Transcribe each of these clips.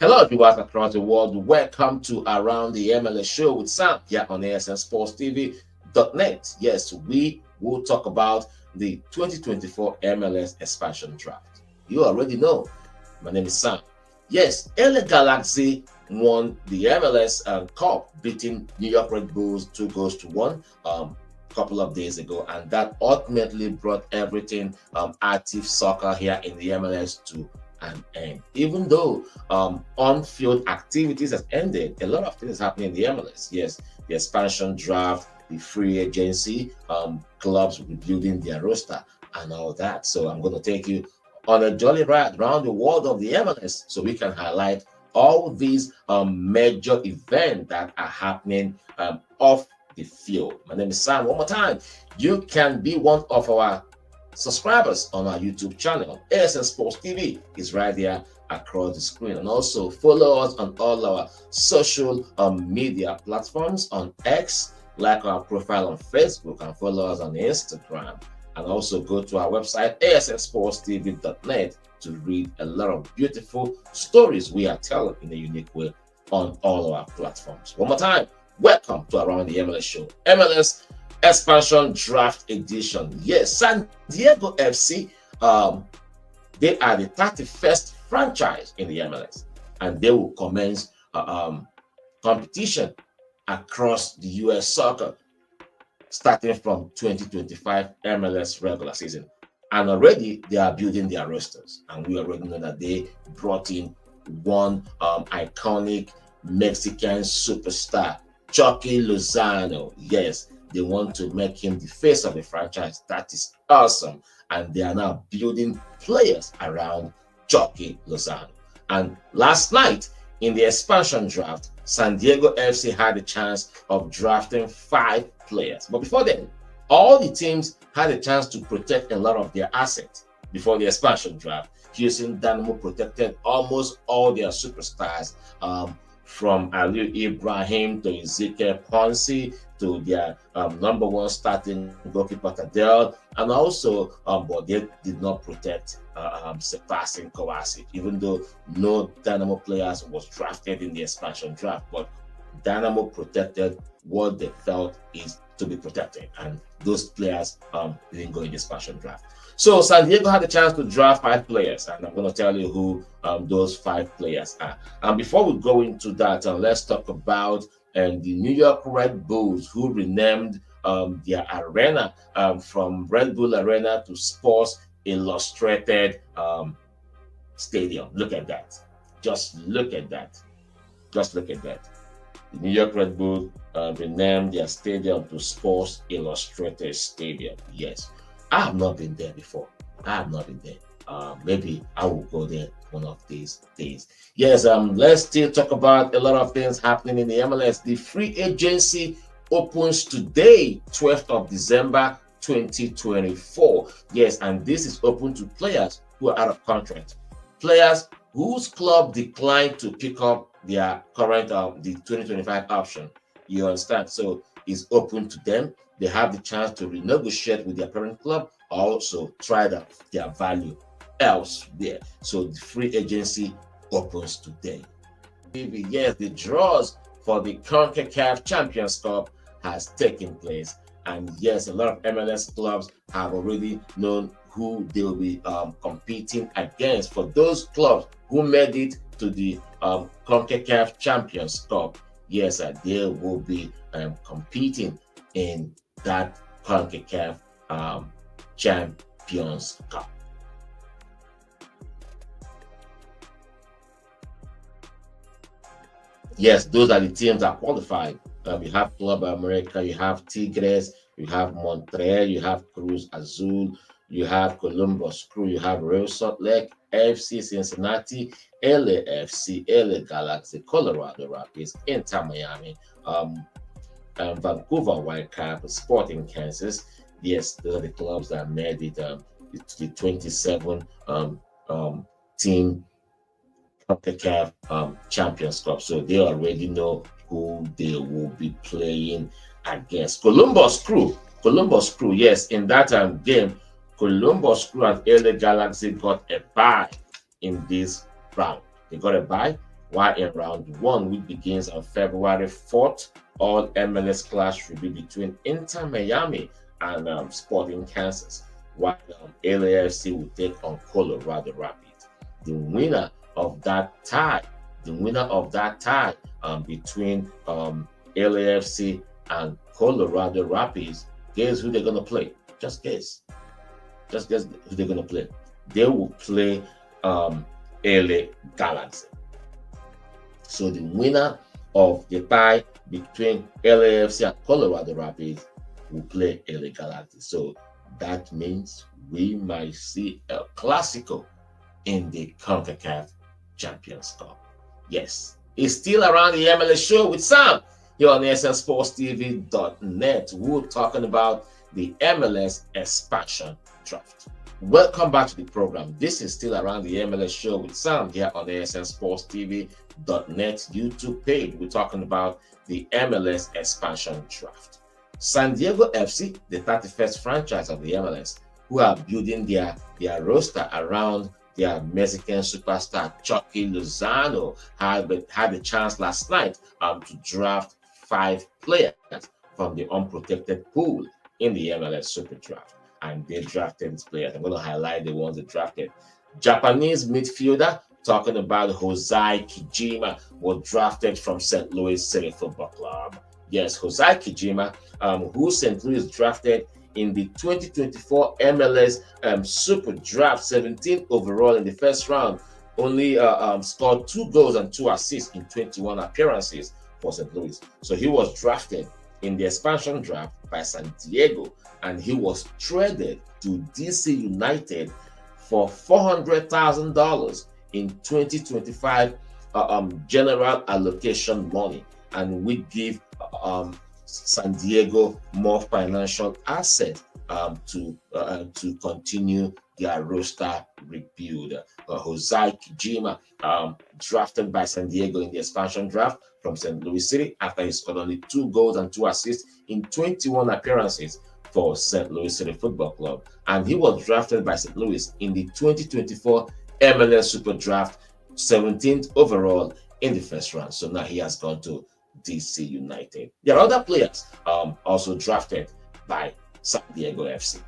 Hello, viewers across the world. Welcome to Around the MLS Show with Sam here on ASNSportsTV.net. Yes, we will talk about the 2024 MLS Expansion Draft. You already know. My name is Sam. Yes, LA Galaxy won the MLS Cup, beating New York Red Bulls 2-1 a couple of days ago, and that ultimately brought everything active soccer here in the MLS to an end. Even though on-field activities has ended, a lot of things happening in the MLS. Yes, the expansion draft, the free agency, clubs rebuilding their roster and all that. So I'm going to take you on a jolly ride around the world of the MLS so we can highlight all these major events that are happening off the field. My name is Sam. One more time, you can be one of our subscribers on our YouTube channel. ASN Sports TV is right there across the screen, and also follow us on all our social media platforms. On X, like our profile on Facebook, and follow us on Instagram, and also go to our website asnsportstv.net to read a lot of beautiful stories we are telling in a unique way on all our platforms. One more time, welcome to Around the MLS Show, MLS Expansion Draft Edition. Yes, San Diego FC, they are the 31st franchise in the MLS, and they will commence competition across the US soccer starting from 2025 MLS regular season. And already they are building their rosters, and we already know that they brought in one iconic Mexican superstar, Chucky Lozano. Yes, they want to make him the face of the franchise. That is awesome. And they are now building players around Chucky Lozano. And last night in the expansion draft, San Diego FC had a chance of drafting 5 players. But before then, all the teams had a chance to protect a lot of their assets before the expansion draft. Houston Dynamo protected almost all their superstars, from Aliu Ibrahim to Ezekiel Ponce to their number one starting goalkeeper Tadel, and also but they did not protect Sebastian Kovacic, even though no Dynamo players was drafted in the expansion draft. But Dynamo protected what they felt is to be protected, and those players didn't go in the expansion draft. So San Diego had a chance to draft 5 players, and I'm going to tell you who those 5 players are. And before we go into that, let's talk about the New York Red Bulls, who renamed their arena from Red Bull Arena to Sports Illustrated Stadium. Look at that. Just look at that. Just look at that. The New York Red Bull renamed their stadium to Sports Illustrated Stadium. Yes. I have not been there before. I have not been there. Maybe I will go there one of these days. Yes, let's still talk about a lot of things happening in the MLS. The free agency opens today, 12th of December, 2024. Yes, and this is open to players who are out of contract. Players whose club declined to pick up their current, the 2025 option. You understand? So it's open to them. They have the chance to renegotiate with their parent club, also try their value elsewhere. So the free agency opens today. Yes, the draws for the CONCACAF Champions Cup has taken place. And yes, a lot of MLS clubs have already known who they will be competing against. For those clubs who made it to the CONCACAF Champions Cup, yes, they will be competing in that CONCACAF Champions Cup. Yes, those are the teams that qualified. You have Club America, you have Tigres, you have Montreal, you have Cruz Azul, you have Columbus Crew, you have Real Salt Lake, FC Cincinnati, LAFC, LA Galaxy, Colorado Rapids, Inter Miami, Vancouver Whitecaps, Sporting Kansas. Yes, those are the clubs that made it to the 27 team CONCACAF Champions Cup. So they already know who they will be playing against. Columbus Crew, yes, in that game, Columbus Crew and LA Galaxy got a bye in this round. They got a bye while in round 1, which begins on February 4th, all MLS clash will be between Inter Miami and Sporting Kansas, while LAFC will take on Colorado Rapids. The winner of that tie between LAFC and Colorado Rapids, guess who they're gonna play? Just guess who they're gonna play. They will play LA Galaxy. So the winner of the tie between LAFC and Colorado Rapids will play LA Galaxy. So that means we might see a Clasico in the CONCACAF Champions Cup. Yes, it's still around the MLS Show with Sam here on SNSportsTV.net. We're talking about the MLS Expansion Draft. Welcome back to the program. This is still around the MLS Show with Sam here on SNSportsTV.net YouTube page. We're talking about the MLS Expansion Draft. San Diego FC, the 31st franchise of the MLS, who are building their roster around their Mexican superstar Chucky Lozano, had the chance last night to draft 5 players from the unprotected pool in the MLS Super Draft. And they drafted these players. I'm going to highlight the ones they drafted. Japanese midfielder, talking about Josai Kijima, was drafted from St. Louis City Football Club. Yes, Josai Kijima, who St. Louis drafted in the 2024 MLS Super Draft, 17th overall in the first round, only scored 2 goals and 2 assists in 21 appearances for St. Louis. So he was drafted in the expansion draft by San Diego, and he was traded to DC United for $400,000 in 2025 general allocation money, and we give San Diego more financial asset to continue their roster rebuild. Josai Kijima, drafted by San Diego in the expansion draft from St. Louis City after he scored only 2 goals and 2 assists in 21 appearances for St. Louis City Football Club. And he was drafted by St. Louis in the 2024 MLS Super Draft, 17th overall in the first round. So now he has gone to DC United. There are other players also drafted by San Diego FC.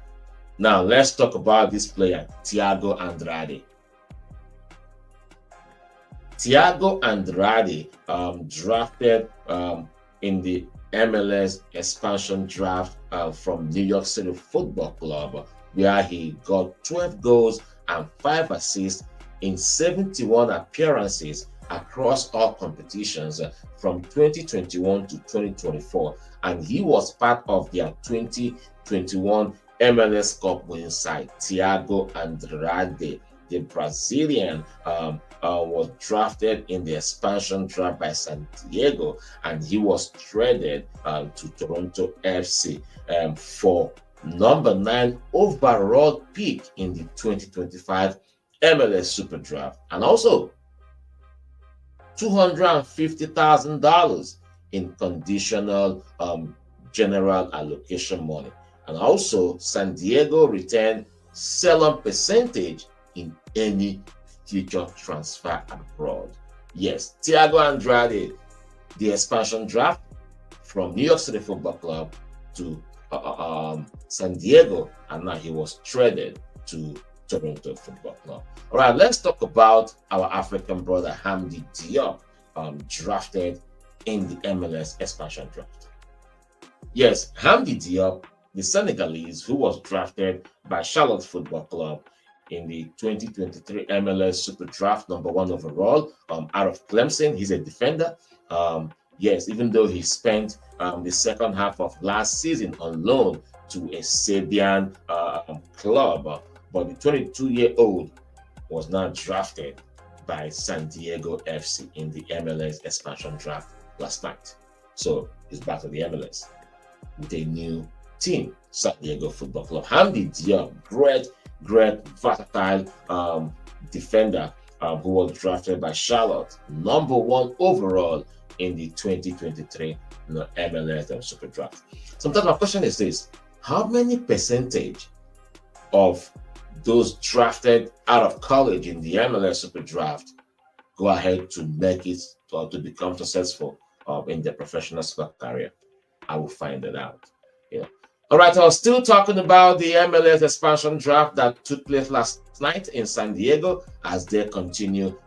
Now let's talk about this player, Thiago Andrade. Thiago Andrade, drafted in the MLS Expansion Draft from New York City Football Club, where he got 12 goals and 5 assists in 71 appearances across all competitions from 2021 to 2024, and he was part of their 2021 MLS Cup winning side. Thiago Andrade, the Brazilian, was drafted in the expansion draft by San Diego, and he was traded to Toronto FC for number 9 overall pick in the 2025 MLS Super Draft, and also $250,000 in conditional general allocation money. And also, San Diego retained sell-on percentage in any future transfer abroad. Yes, Thiago Andrade, the expansion draft from New York City Football Club to San Diego, and now he was traded to Toronto Football Club. All right, let's talk about our African brother Hamdi Diop, drafted in the MLS Expansion Draft. Yes, Hamdi Diop, the Senegalese, who was drafted by Charlotte Football Club in the 2023 MLS Super Draft, number 1 overall, out of Clemson. He's a defender. Yes, even though he spent the second half of last season on loan to a Serbian club, but the 22-year-old was now drafted by San Diego FC in the MLS Expansion Draft last night. So he's back to the MLS with a new team, San Diego Football Club. Hamdi Diop, great versatile defender who was drafted by Charlotte, number 1 overall in the 2023 MLS Super Draft. Sometimes my question is this: how many percentage of those drafted out of college in the MLS Super Draft go ahead to make it or to become successful in their professional sport career. I will find it out. You know. All right, I was still talking about the MLS expansion draft that took place last night in San Diego as they continue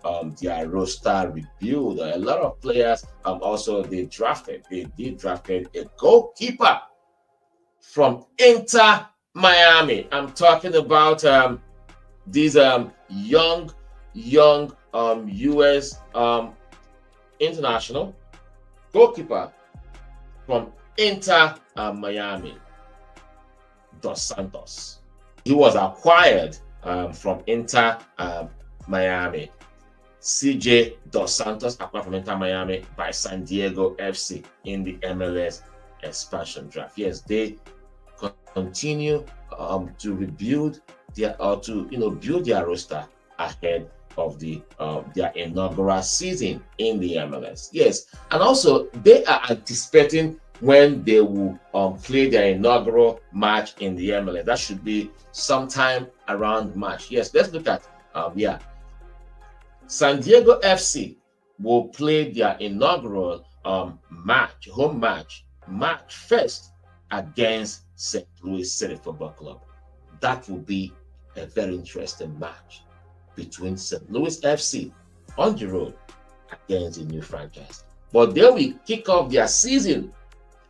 their roster rebuild. A lot of players also they did drafted a goalkeeper from Inter Miami. I'm talking about these young US international goalkeeper from Inter Miami, Dos Santos. He was acquired from Inter Miami. CJ Dos Santos acquired from Inter Miami by San Diego FC in the MLS Expansion Draft. Yes, they continue to rebuild their build their roster ahead of the their inaugural season in the MLS. Yes, and also they are anticipating when they will play their inaugural match in the MLS. That should be sometime around March. Yes, let's look at San Diego FC will play their inaugural home match, March 1st against St. Louis City Football Club. That will be a very interesting match between St. Louis FC on the road against the new franchise. But they will kick off their season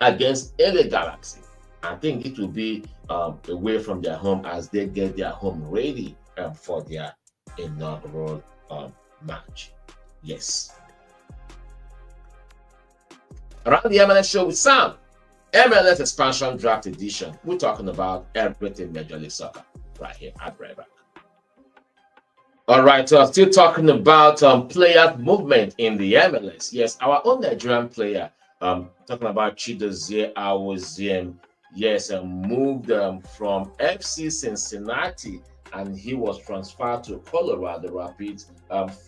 against LA Galaxy. I think it will be away from their home as they get their home ready for their inaugural match. Yes. Around the MLS Show with Sam, MLS Expansion Draft Edition. We're talking about everything Major League Soccer right here at right back. All right, still talking about player movement in the MLS. Yes, our own Nigerian player, talking about Chidozie Awoziem, yes, moved from FC Cincinnati, and he was transferred to Colorado Rapids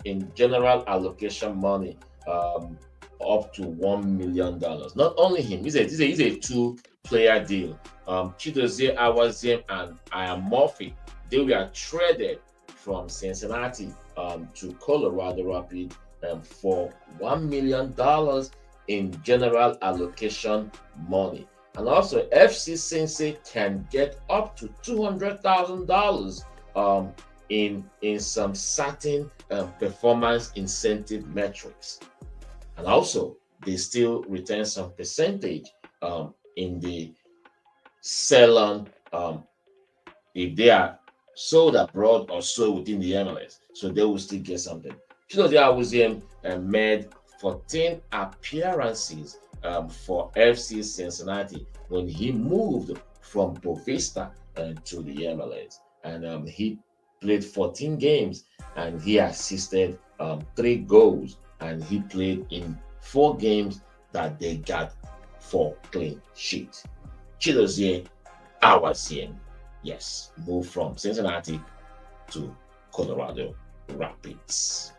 in general allocation money up to $1 million. Not only him, he's a two-player deal. Chidozie Awoziem and Ian Murphy, they were traded from Cincinnati to Colorado Rapids for $1 million in general allocation money. And also, FC Cincy can get up to $200,000 in some certain performance incentive metrics. And also, they still retain some percentage in the sell-on if they are sold abroad or sold within the MLS. So they will still get something. Chidozie Awoziem made 14 appearances for FC Cincinnati when he moved from Boavista to the MLS. And he played 14 games and he assisted 3 goals. And he played in 4 games that they got 4 clean sheets. Chidozie Awoziem, yes, moved from Cincinnati to Colorado Rapids.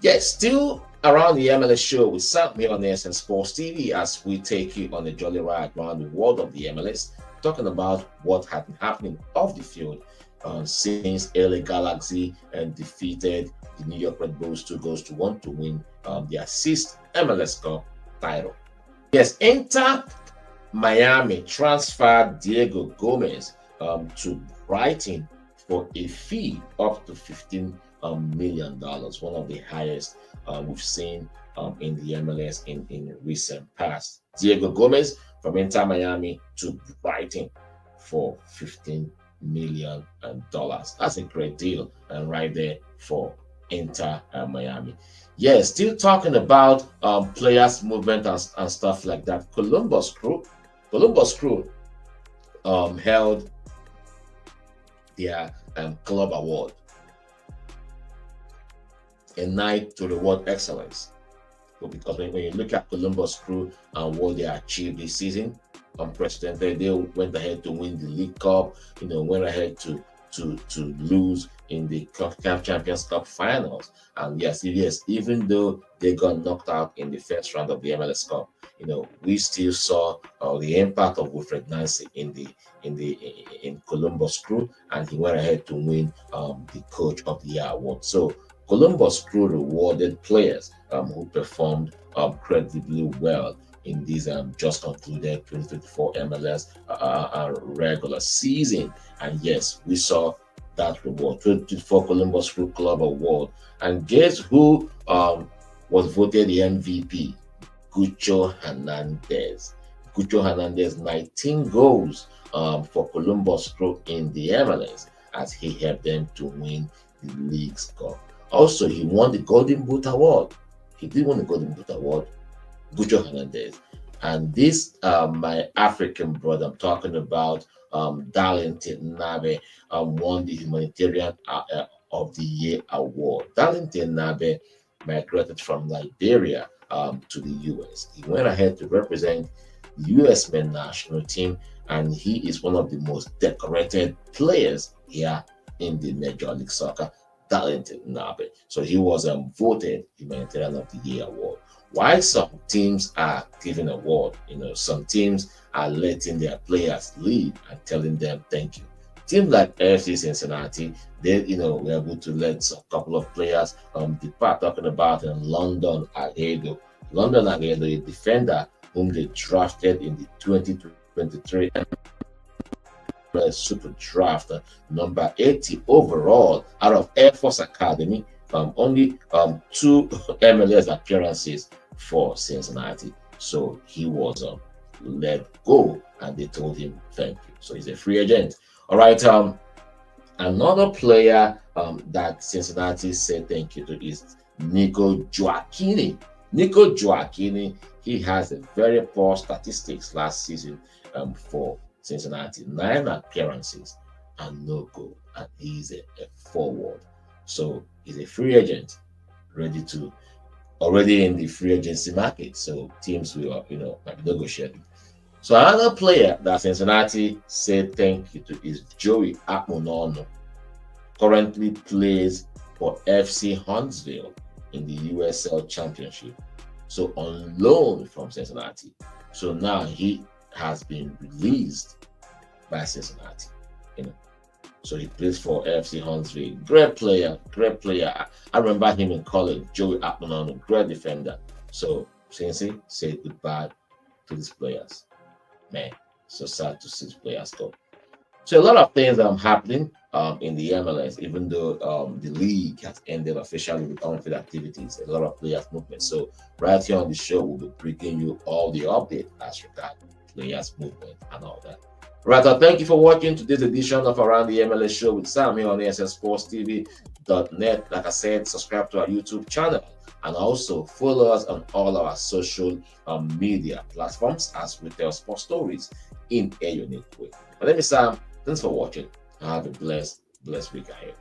Yes, still around the MLS Show with Sam here on ASN Sports TV as we take you on a jolly ride around the world of the MLS, talking about what had been happening off the field since LA Galaxy defeated the New York Red Bulls 2-1 to win their 6th MLS Cup title. Yes, Inter Miami transferred Diego Gomez to Brighton for a fee up to $15 million, one of the highest we've seen in the MLS in recent past. Diego Gomez from Inter Miami to Brighton for $15 million. That's a great deal right there for Inter Miami. Yes, still talking about players movement and stuff like that. Columbus Crew held their club award, a night to reward excellence. Because when you look at Columbus Crew and what they achieved this season, unprecedented. They went ahead to win the League Cup, went ahead to lose in the CONCACAF Champions Cup finals. And yes, even though they got knocked out in the first round of the MLS Cup, we still saw the impact of Wilfred Nancy in Columbus Crew, and he went ahead to win the Coach of the Year award. So Columbus Crew rewarded players who performed credibly well in this just concluded 2024 MLS regular season. And yes, we saw that reward, 2024 Columbus Crew Club Award. And guess who was voted the MVP? Gucho Hernandez. Gucho Hernandez, 19 goals for Columbus Crew in the MLS as he helped them to win the League's Cup. Also, he won the Golden Boot Award. He did win the Golden Boot Award, Gucho Hernandez. And this, my African brother, I'm talking about Darlington Nabe, won the Humanitarian of the Year award. Darlington Nabe migrated from Liberia to the US. He went ahead to represent the US men national team, and he is one of the most decorated players here in the Major League Soccer, Darlington Nabe. So he was voted Humanitarian of the Year award. Why some teams are giving award, some teams are letting their players leave and telling them thank you. Teams like FC Cincinnati, they were able to let a couple of players depart. Talking about London Aguedo. London Aguedo, a defender whom they drafted in the 2023 MLS Super Draft, number 80 overall out of Air Force Academy. Only 2 MLS appearances for Cincinnati. So he was let go and they told him thank you. So he's a free agent. All right. Another player that Cincinnati said thank you to is Nico Joaquini. Nico Joaquini, he has a very poor statistics last season for Cincinnati. 9 appearances and no goal. And he's a forward. So he's a free agent, already in the free agency market. So teams will, might be negotiating. So another player that Cincinnati said thank you to is Joey Akmonono. Currently plays for FC Huntsville in the USL Championship. So on loan from Cincinnati. So now he has been released by Cincinnati. So he plays for FC Huntsville. Great player. I remember him in college, Joey Akmonono, great defender. So Cincy said goodbye to these players. Man, so sad to see these players go. So a lot of things happening in the MLS, even though the league has ended officially with on-field activities, a lot of players movement. So right here on the show, we'll be bringing you all the update as regards players movement and all that. Right, thank you for watching today's edition of Around the MLS Show with Sam here on ASSSportsTV.net. Like I said, subscribe to our YouTube channel and also follow us on all our social media platforms as we tell sports stories in a unique way. My name is Sam. Thanks for watching and have a blessed week ahead.